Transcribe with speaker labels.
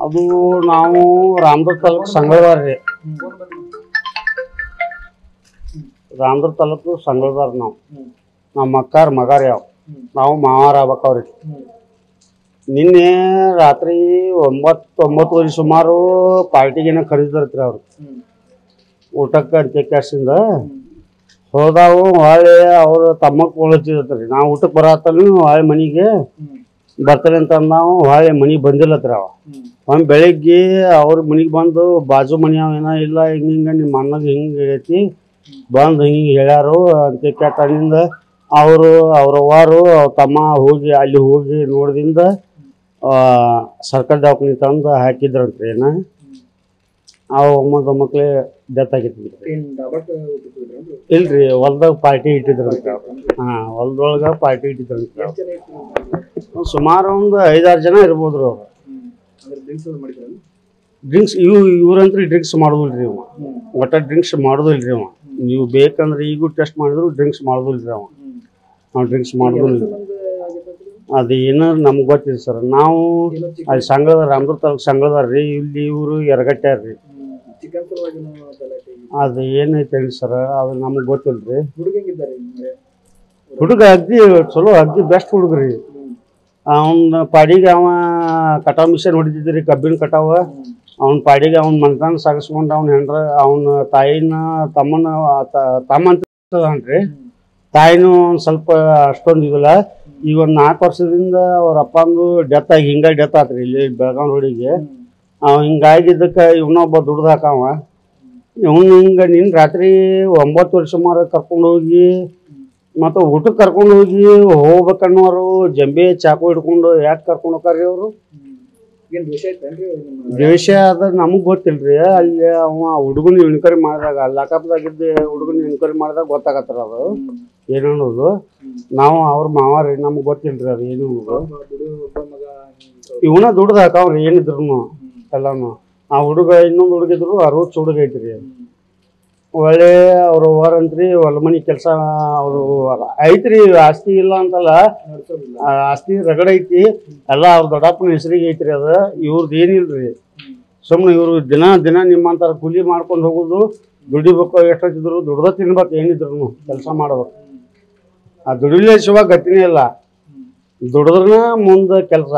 Speaker 1: ಅದು ನಾವು ರಾಮದುರ್ಗ ತಾಲೂಕು ಸಂಗಳವಾರ ರೀ. ರಾಮದುರ್ಗ ತಾಲೂಕು ಸಂಗಳವಾರ ನಾವು. ನಮ್ಮ ಅಕ್ಕಾರ ಮಗಾರ ನಾವು ಮಾವಾರ ಆಗ್ಬೇಕವ್ರಿ. ನಿನ್ನೆ ರಾತ್ರಿ 9-9:30 ಸುಮಾರು ಪಾರ್ಟಿಗೇನ ಕರೀತಾರ್ರಿ ಅವ್ರು ಊಟಕ್ಕೆ ಅಂತ್ಯಕ್ಕಾಸಿಂದ ಹೋದಾವು. ಹೊಳ್ಳಿ ಅವ್ರು ತಮ್ಮಕ್ಕೆ ಹೋಗ್ಲತ್ತಿದ್ರಿ. ನಾವು ಊಟಕ್ಕೆ ಬರತ್ತಲ್ಲಿ ಹೊಳ್ಳಿ ಮನೆಗೆ ಬರ್ತಾರೆ ಅಂತ ನಾವು ಹೊಳ್ಳಿ ಮನೆಗೆ ಬಂದಿಲ್ಲತ್ರಿ. ಒಮ್ಮೆ ಬೆಳಿಗ್ಗೆ ಅವ್ರ ಮನೆಗೆ ಬಂದು ಬಾಜು ಮನೆ ಏನೋ ಇಲ್ಲ ಹಿಂಗ ನಿಮ್ಮ ಅಣ್ಣಗೆ ಹಿಂಗೆ ಐತಿ ಬಂದು ಹಿಂಗೆ ಹೇಳ್ಯಾರು ಅಂತ್ಯಕ್ಕೆ ತನ್ನಿಂದ ಅವರು ಅವ್ರವ್ವಾರು ಅವ್ರ ತಮ್ಮ ಹೋಗಿ ಅಲ್ಲಿ ಹೋಗಿ ನೋಡ್ದಿಂದ ಸರ್ಕಾರಿ ದವಾಖಾನೆ ತಂದು ಹಾಕಿದ್ರಂತ್ರಿ. ಏನ ಅವು ಮೊಮ್ಮಕ್ಕಳೇ ಡೆತ್ ಆಗಿತ್ತು. ಇಲ್ರಿ ಹೊಲ್ದಾಗ ಪಾರ್ಟಿ ಇಟ್ಟಿದ್ರಂತ. ಹೊಲ್ದೊಳಗ ಪಾರ್ಟಿ ಇಟ್ಟಿದ್ರಂತ. ಸುಮಾರು ಒಂದು 5-6 ಜನ ಇರ್ಬೋದ್ರಿ ಅವ್ರು. ಡ್ರಿಂಕ್ಸ್ ಇವ್ರಂತ್ರಿ ಡ್ರಿಂಕ್ಸ್ ಮಾಡೋದಿಲ್ರಿ ಅವ. ಒಟ್ಟ ಡ್ರಿಂಕ್ಸ್ ಮಾಡೋದಿಲ್ರಿ ಅವ. ನೀವು ಬೇಕಂದ್ರೆ ಈಗೂ ಟೆಸ್ಟ್ ಮಾಡಿದ್ರು ಡ್ರಿಂಕ್ಸ್ ಮಾಡೋದಿಲ್ರಿ ಅವ. ನಾವು ಡ್ರಿಂಕ್ಸ್ ಮಾಡೋದಿಲ್ಲ. ಅದು ಏನಾರು ನಮ್ಗೆ ಗೊತ್ತಿದೆ ಸರ್. ನಾವು ಅಲ್ಲಿ ಸಂಗಳದಾರ ರಾಮದುರ್ಗ ತಾಲೂಕು ಸಂಗಳದಾರ ರೀ. ಇಲ್ಲಿ ಇವರು ಎರಗಟ್ಟ್ಯಾರ ರೀ. ಅದು ಏನೈತೆ ಹೇಳಿ ಸರ್, ಅದು ನಮ್ಗೆ ಗೊತ್ತಿಲ್ರಿ. ಹುಡುಗ ಅಗ್ದಿ ಚಲೋ ಅಗ್ದಿ ಬೆಸ್ಟ್ ಹುಡುಗ್ರಿ. ಅವನ ಪಾಡಿಗೆ ಅವ ಕಟಾವ್ ಮಿಷನ್ ಹೊಡಿತಿದ್ರಿ, ಕಬ್ಬಿನ ಕಟಾವ. ಅವನ ಪಾಡಿಗೆ ಅವ್ನ ಮನ್ತಾನ ಸಾಗಿಸ್ಕೊಂಡು ಅವ್ನ ಹೆಂಡ್ರ ಅವನ ತಾಯಿನ ತಮ್ಮ ಅಂತನ್ರಿ. ತಾಯಿನೂ ಒಂದು ಸ್ವಲ್ಪ ಅಷ್ಟೊಂದು ಇದಿಲ್ಲ. ಈಗ ಒಂದು 4 ವರ್ಷದಿಂದ ಅವ್ರ ಅಪ್ಪಂದು ಡೆತ್ ಆಗಿ ಹಿಂಗಾಗಿ ಡೆತ್ ಆತ್ರಿ ಇಲ್ಲಿ ಬೆಳಗಾವಿ ರೋಡಿಗೆ. ಅವ ಹಿಂಗಾಗಿದ್ದಕ್ಕೆ ಇವನೊಬ್ಬ ದುಡ್ದು ಹಾಕವ. ಇವನು ಹಿಂಗೆ ನಿನ್ನ ರಾತ್ರಿ 9 ವರ್ಷ ಸುಮಾರು ಕರ್ಕೊಂಡು ಹೋಗಿ ಮತ್ತು ಊಟಕ್ಕೆ ಕರ್ಕೊಂಡು ಹೋಗಿ ಹೋಗ್ಬೇಕನ್ನೋರು ಜಂಬೆ ಚಾಕು ಹಿಡ್ಕೊಂಡು ಯಾಕೆ ಕರ್ಕೊಂಡು ಹೋಗ್ತಾರ್ರಿ ಅವರು? ದ್ವೇಷ ಅದ ನಮಗೆ ಗೊತ್ತಿಲ್ರಿ. ಅಲ್ಲಿ ಅವ ಹುಡುಗನ ಇನ್ಕ್ವೈರಿ ಮಾಡಿದಾಗ ಲಾಕಪ್ದಾಗಿದ್ದು ಹುಡುಗನ ಇನ್ಕ್ವೈರಿ ಮಾಡಿದಾಗ ಗೊತ್ತಾಗತ್ತಾರ ಅದು ಏನು ಅನ್ನೋದು. ನಾವು ಅವ್ರ ಮಾವಾರಿ ನಮ್ಗೆ ಗೊತ್ತಿಲ್ರಿ ಅದು ಏನು ಅನ್ನೋದು. ಇವನ ದುಡ್ದು ಹಾಕವ್ರಿ ಏನಿದ್ರು ಎಲ್ಲಾನು. ಆ ಹುಡುಗ ಇನ್ನೊಂದು ಹುಡುಗಿದ್ರು 60 ಹುಡುಗ ಐತ್ರಿ. ಒಳ್ಳೆ ಅವ್ರು ಹೊರಂತ್ರಿ ಹೊಲ ಮನೆ ಕೆಲಸ ಅವರು ಐತ್ರಿ. ಆಸ್ತಿ ಇಲ್ಲ ಅಂತಲ್ಲ, ಆಸ್ತಿ ರಗಡ ಐತಿ ಎಲ್ಲ. ಅವ್ರ ದೊಡ್ಡಪ್ಪನ ಹೆಸರಿಗೆ ಐತ್ರಿ ಅದು. ಇವ್ರದ್ದು ಏನಿಲ್ರಿ. ಸುಮ್ಮನೆ ಇವರು ದಿನ ನಿಮ್ಮಂತಾರ ಕೂಲಿ ಮಾಡ್ಕೊಂಡು ಹೋಗೋದು, ದುಡಿಬೇಕು. ಎಷ್ಟೊತ್ತಿದ್ರು ದುಡ್ದ ತಿನ್ಬೇಕು, ಏನಿದ್ರು ಕೆಲಸ ಮಾಡ್ಬೇಕು. ಆ ದುಡಿಲೇ ಶಿವ ಗತಿನೇ ಇಲ್ಲ. ದುಡಿದ್ರನ ಮುಂದೆ ಕೆಲಸ.